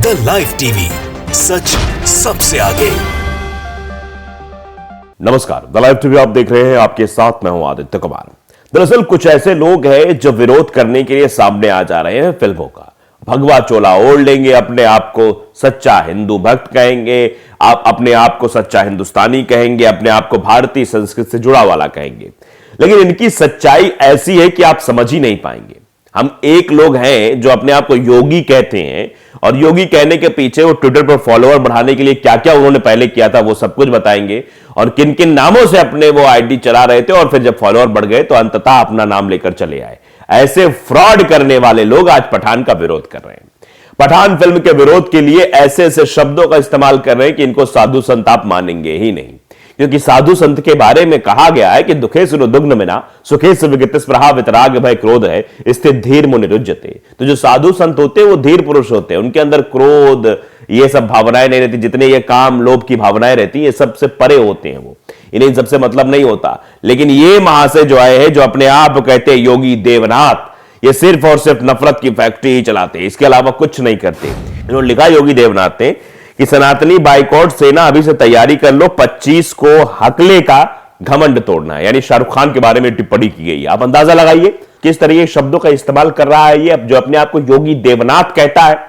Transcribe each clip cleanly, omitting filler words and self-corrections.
The live TV, सच सबसे आगे। नमस्कार, द लाइव टीवी आप देख रहे हैं। आपके साथ मैं हूं आदित्य कुमार। दरअसल कुछ ऐसे लोग हैं जो विरोध करने के लिए सामने आ जा रहे हैं फिल्मों का। भगवा चोला ओढ़ लेंगे, अपने आप को सच्चा हिंदू भक्त कहेंगे, आप अपने आप को सच्चा हिंदुस्तानी कहेंगे, अपने आप को भारतीय संस्कृति से जुड़ा वाला कहेंगे। लेकिन इनकी सच्चाई ऐसी है कि आप समझ ही नहीं पाएंगे। हम एक लोग हैं जो अपने आप को योगी कहते हैं, और योगी कहने के पीछे वो ट्विटर पर फॉलोअर बढ़ाने के लिए क्या क्या उन्होंने पहले किया था वो सब कुछ बताएंगे, और किन किन नामों से अपने वो आईडी चला रहे थे, और फिर जब फॉलोअर बढ़ गए तो अंततः अपना नाम लेकर चले आए। ऐसे फ्रॉड करने वाले लोग आज पठान का विरोध कर रहे हैं। पठान फिल्म के विरोध के लिए ऐसे ऐसे शब्दों का इस्तेमाल कर रहे हैं कि इनको साधु संत आप मानेंगे ही नहीं, क्योंकि साधु संत के बारे में कहा गया है कि दुखे सुरुदुग्न मिना सुखे सुविगत स्पृहा वितराग भय क्रोध है स्थित धीर मुनि रुज्यते। तो जो साधु संत होते हैं वो धीर पुरुष होते हैं, उनके अंदर क्रोध ये सब भावनाएं नहीं रहती। जितने ये काम लोभ की भावनाएं रहती ये सबसे परे होते हैं, वो इन्हें सबसे मतलब नहीं होता। लेकिन ये महाशय जो आए हैं, जो अपने आप कहते हैं योगी देवनाथ, ये सिर्फ और सिर्फ नफरत की फैक्ट्री ही चलाते हैं, इसके अलावा कुछ नहीं करते। इन्होंने लिखा योगी देवनाथ ने कि सनातनी बाइकॉट सेना अभी से तैयारी कर लो, 25 को हकले का घमंड तोड़ना है। यानी शाहरुख खान के बारे में टिप्पणी की गई है। आप अंदाजा लगाइए किस तरह के शब्दों का इस्तेमाल कर रहा है ये, जो अपने आप को योगी देवनाथ कहता है।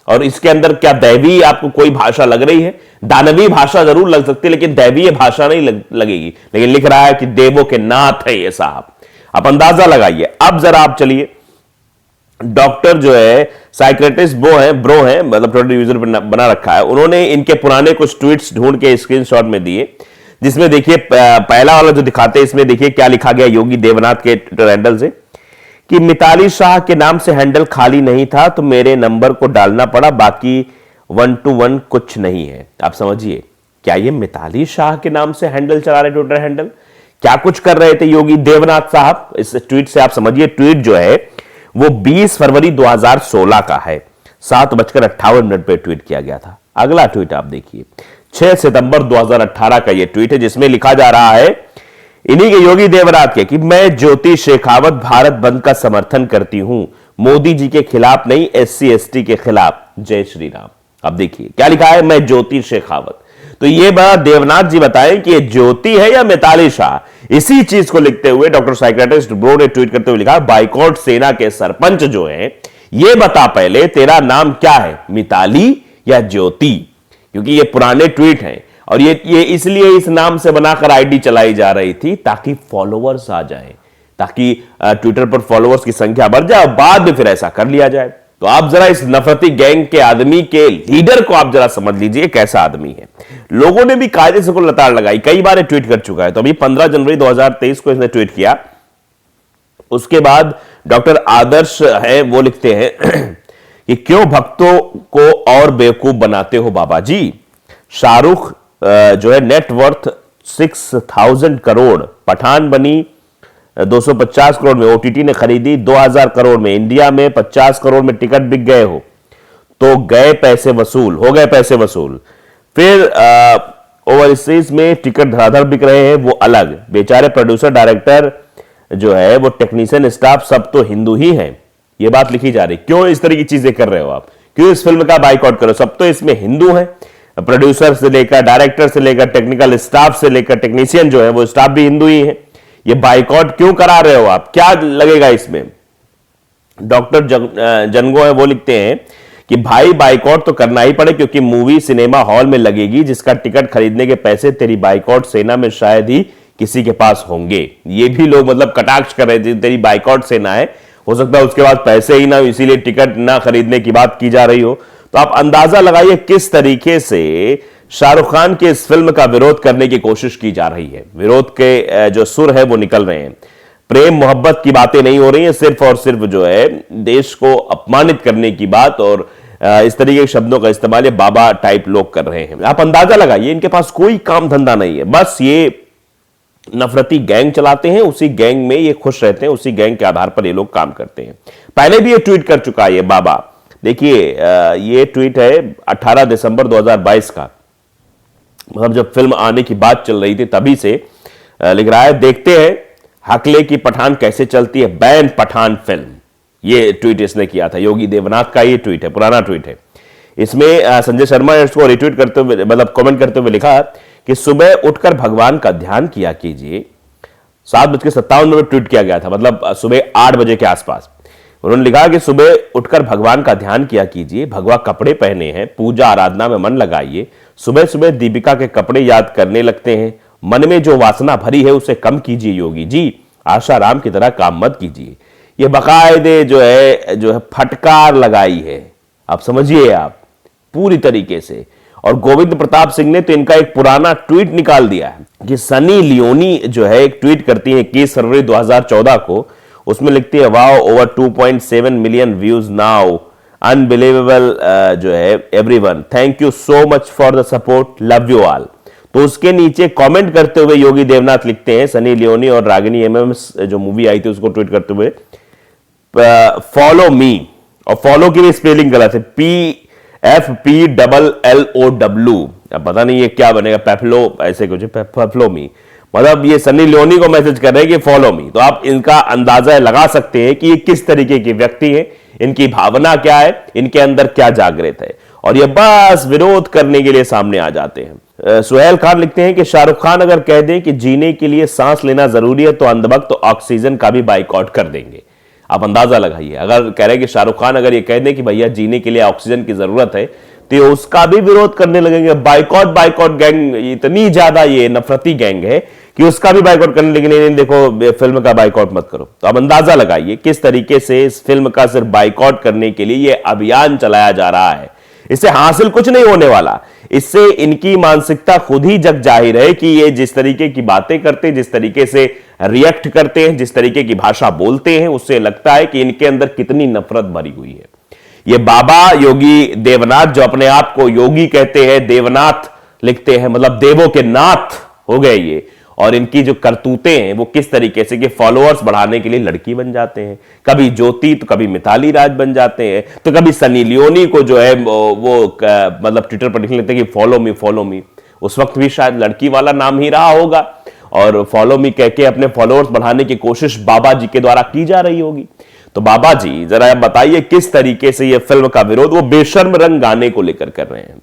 और इसके अंदर क्या दैवीय आपको कोई भाषा लग रही है? दानवीय भाषा जरूर लग सकती है, लेकिन दैवीय भाषा नहीं लगेगी। लेकिन लिख रहा है कि देवों के नाथ है ये साहब। आप अंदाजा लगाइए। अब जरा आप चलिए, डॉक्टर जो है साइक्रेटिस्ट ब्रो है, मतलब ट्विटर यूजर बना रखा है, उन्होंने इनके पुराने कुछ ट्वीट्स ढूंढ के स्क्रीनशॉट में दिए, जिसमें देखिए पहला वाला जो दिखाते हैं, इसमें देखिए क्या लिखा गया योगी देवनाथ के ट्विटर हैंडल से कि मिताली शाह के नाम से हैंडल खाली नहीं था तो मेरे नंबर को डालना पड़ा, बाकी 1 to 1 कुछ नहीं है। आप समझिए, क्या ये मिताली शाह के नाम से हैंडल चला रहे ट्विटर हैंडल? क्या कुछ कर रहे थे योगी देवनाथ साहब? इस ट्वीट से आप समझिए, ट्वीट जो है वो 20 फरवरी 2016 का है, 7:58 पे ट्वीट किया गया था। अगला ट्वीट आप देखिए, 6 सितंबर 2018 का ये ट्वीट है, जिसमें लिखा जा रहा है इन्हीं के योगी देवनाथ के कि मैं ज्योति शेखावत भारत बंद का समर्थन करती हूं, मोदी जी के खिलाफ नहीं, SC ST के खिलाफ, जय श्री राम। अब देखिए क्या लिखा है, मैं ज्योति शेखावत। तो ये बात देवनाथ जी बताएं कि ये ज्योति है या मिताली शाह? इसी चीज को लिखते हुए डॉक्टर साइक्रेटिस्ट ब्रो ने ट्वीट करते हुए लिखा, बाइकॉट सेना के सरपंच जो है, ये बता पहले तेरा नाम क्या है, मिताली या ज्योति? क्योंकि ये पुराने ट्वीट हैं, और ये इसलिए इस नाम से बनाकर आईडी चलाई जा रही थी ताकि फॉलोअर्स आ जाए, ताकि ट्विटर पर फॉलोअर्स की संख्या बढ़ जाए, बाद में फिर ऐसा कर लिया जाए। तो आप जरा इस नफरती गैंग के आदमी के लीडर को आप जरा समझ लीजिए कैसा आदमी है। लोगों ने भी कायदे से को लताड़ लगाई, कई बार ट्वीट कर चुका है। तो अभी 15 जनवरी 2023 को इसने ट्वीट किया। उसके बाद डॉक्टर आदर्श है, वो लिखते हैं कि क्यों भक्तों को और बेवकूफ बनाते हो बाबा जी। शाहरुख जो है नेटवर्थ 6000 करोड़, पठान बनी 250 करोड़ में, OTT ने खरीदी 2000 करोड़ में, इंडिया में 50 करोड़ में टिकट बिक गए हो तो गए पैसे वसूल, हो गए पैसे वसूल। फिर ओवरसीज में टिकट धड़ाधड़ बिक रहे हैं, वो अलग। बेचारे प्रोड्यूसर डायरेक्टर जो है, वो टेक्नीशियन स्टाफ सब तो हिंदू ही हैं। ये बात लिखी जा रही। क्यों इस तरह की चीजें कर रहे हो आप? क्यों इस फिल्म का बाइकआउट करो? सब तो इसमें हिंदू हैं, प्रोड्यूसर से लेकर डायरेक्टर से लेकर टेक्निकल स्टाफ से लेकर टेक्नीशियन जो है वो स्टाफ भी हिंदू ही है। ये बाइकआउट क्यों करा रहे हो आप? क्या लगेगा इसमें? डॉक्टर जनगो है, वो लिखते हैं कि भाई बाइकआउट तो करना ही पड़े, क्योंकि मूवी सिनेमा हॉल में लगेगी, जिसका टिकट खरीदने के पैसे तेरी बाइकआउट सेना में शायद ही किसी के पास होंगे। ये भी लोग मतलब कटाक्ष कर रहे थे, तेरी बाइकआउट सेना है, हो सकता है उसके पास पैसे ही ना, इसीलिए टिकट ना खरीदने की बात की जा रही हो। तो आप अंदाजा लगाइए किस तरीके से शाहरुख खान के इस फिल्म का विरोध करने की कोशिश की जा रही है। विरोध के जो सुर है वो निकल रहे हैं, प्रेम मोहब्बत की बातें नहीं हो रही है, सिर्फ और सिर्फ जो है देश को अपमानित करने की बात, और इस तरीके के शब्दों का इस्तेमाल ये बाबा टाइप लोग कर रहे हैं। आप अंदाजा लगाइए, इनके पास कोई काम धंधा नहीं है, बस ये नफरती गैंग चलाते हैं, उसी गैंग में ये खुश रहते हैं, उसी गैंग के आधार पर ये लोग काम करते हैं। पहले भी ये ट्वीट कर चुका है ये बाबा। देखिए ये ट्वीट है 18 दिसंबर 2022 का, मतलब जब फिल्म आने की बात चल रही थी तभी से लिख रहा है, देखते हैं हकले की पठान कैसे चलती है, बैन पठान फिल्म। ये ट्वीट इसने किया था, योगी देवनाथ का ये ट्वीट है, पुराना ट्वीट है। इसमें संजय शर्मा ने इसको रिट्वीट करते हुए, मतलब कमेंट करते हुए लिखा कि सुबह उठकर भगवान का ध्यान किया कीजिए। 7:57 ट्वीट किया गया था, मतलब सुबह 8 बजे के आसपास। उन्होंने लिखा कि सुबह उठकर भगवान का ध्यान किया कीजिए, भगवा कपड़े पहने हैं, पूजा आराधना में मन लगाइए। सुबह सुबह दीपिका के कपड़े याद करने लगते हैं। मन में जो वासना भरी है उसे कम कीजिए योगी जी, आशाराम की तरह काम मत कीजिए। ये बाकायदे जो है फटकार लगाई है, आप समझिए आप पूरी तरीके से। और गोविंद प्रताप सिंह ने तो इनका एक पुराना ट्वीट निकाल दिया है कि सनी लियोनी जो है एक ट्वीट करती है 21 फरवरी 2014 को। उसमें लिखती है wow over 2.7 million views now, unbelievable जो है everyone, thank you so much for the support, love you all. तो उसके नीचे कमेंट करते हुए योगी देवनाथ लिखते हैं, सनी लियोनी और रागिनी एमएमएस जो मूवी आई थी उसको ट्वीट करते हुए, फॉलो मी, और फॉलो की भी स्पेलिंग गलत है, PFPLLOW। अब पता नहीं ये क्या बनेगा, पेफ्लो ऐसे कुछ, पेफ्लो मी, मतलब ये सनी लियोनी को मैसेज कर रहे हैं कि फॉलो मी। तो आप इनका अंदाजा लगा सकते हैं कि ये किस तरीके की व्यक्ति है, इनकी भावना क्या है, इनके अंदर क्या जागृत है, और ये बस विरोध करने के लिए सामने आ जाते हैं। सुहेल खान लिखते हैं कि शाहरुख खान अगर कह दें कि जीने के लिए सांस लेना जरूरी है तो अंधभक्त तो ऑक्सीजन का भी बाइकआउट कर देंगे। आप अंदाजा लगाइए, अगर कह रहे हैं कि शाहरुख खान अगर ये कह दें कि भैया जीने के लिए ऑक्सीजन की जरूरत है तो उसका भी विरोध करने लगेंगे। बाइकआउट गैंग इतनी ज्यादा ये नफरती गैंग है कि उसका भी बाइकआउट करने लगे। नहीं देखो फिल्म का बाइकआउट मत करो। तो अब अंदाजा लगाइए किस तरीके से इस फिल्म का सिर्फ बाइकआउट करने के लिए ये अभियान चलाया जा रहा है। इससे हासिल कुछ नहीं होने वाला, इससे इनकी मानसिकता खुद ही जग जाहिर है कि ये जिस तरीके की बातें करते हैं, जिस तरीके से रिएक्ट करते हैं, जिस तरीके की भाषा बोलते हैं, उससे लगता है कि इनके अंदर कितनी नफरत भरी हुई है। ये बाबा योगी देवनाथ जो अपने आप को योगी कहते हैं, देवनाथ लिखते हैं, मतलब देवों के नाथ हो गए ये। और इनकी जो करतूतें हैं वो किस तरीके से कि फॉलोअर्स बढ़ाने के लिए लड़की बन जाते हैं, कभी ज्योति तो कभी मिताली राज बन जाते हैं, तो कभी सनी लियोनी को जो है वो मतलब ट्विटर पर लिख लेते हैं कि फॉलो मी। उस वक्त भी शायद लड़की वाला नाम ही रहा होगा, और फॉलो मी कह के अपने फॉलोअर्स बढ़ाने की कोशिश बाबा जी के द्वारा की जा रही होगी। तो बाबा जी जरा बताइए किस तरीके से ये फिल्म का विरोध वो बेशर्म रंग गाने को लेकर कर रहे हैं।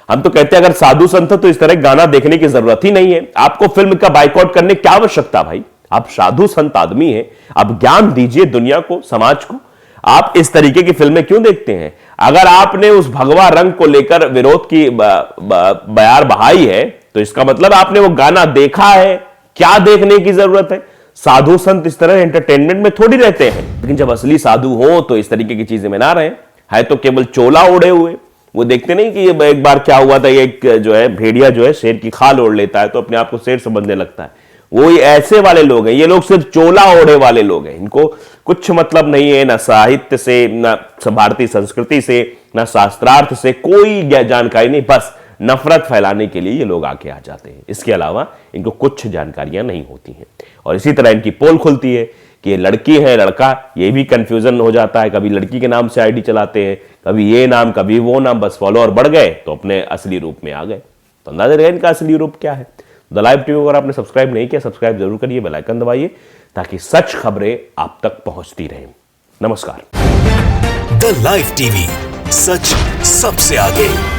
हम तो कहते हैं अगर साधु संत तो इस तरह गाना देखने की जरूरत ही नहीं है, आपको फिल्म का बाइकआउट करने क्या आवश्यकता भाई। आप साधु संत आदमी हैं, आप ज्ञान दीजिए दुनिया को, समाज को। आप इस तरीके की फिल्में क्यों देखते हैं? अगर आपने उस भगवा रंग को लेकर विरोध की बयार बहाई है तो इसका मतलब आपने वो गाना देखा है। क्या देखने की जरूरत है? साधु संत इस तरह एंटरटेनमेंट में थोड़ी रहते हैं, लेकिन जब असली साधु हो तो इस तरीके की चीजें में ना रहे। है तो केवल चोला ओढ़े हुए। वो देखते नहीं कि ये एक बार क्या हुआ था, एक जो है भेड़िया जो है शेर की खाल ओढ़ लेता है तो अपने आप को शेर समझने लगता है। वो ऐसे वाले लोग हैं, ये लोग सिर्फ चोला ओढ़े वाले लोग हैं। इनको कुछ मतलब नहीं है, ना साहित्य से, ना भारतीय संस्कृति से, ना शास्त्रार्थ से कोई जानकारी नहीं। बस नफरत फैलाने के लिए ये लोग आके आ जाते हैं, इसके अलावा इनको कुछ जानकारियां नहीं होती हैं। और इसी तरह इनकी पोल खुलती है कि ये लड़की है लड़का, ये भी कंफ्यूजन हो जाता है। कभी लड़की के नाम से आईडी चलाते हैं, कभी ये नाम कभी वो नाम, बस फॉलोअर बढ़ गए तो अपने असली रूप में आ गए। तो अंदाजा रहेगा इनका असली रूप क्या है। द लाइव टीवी अगर आपने सब्सक्राइब नहीं किया, सब्सक्राइब जरूर करिए, बेल आइकन दबाइए ताकि सच खबरें आप तक पहुंचती रहें। नमस्कार। द लाइव टीवी, सच सबसे आगे।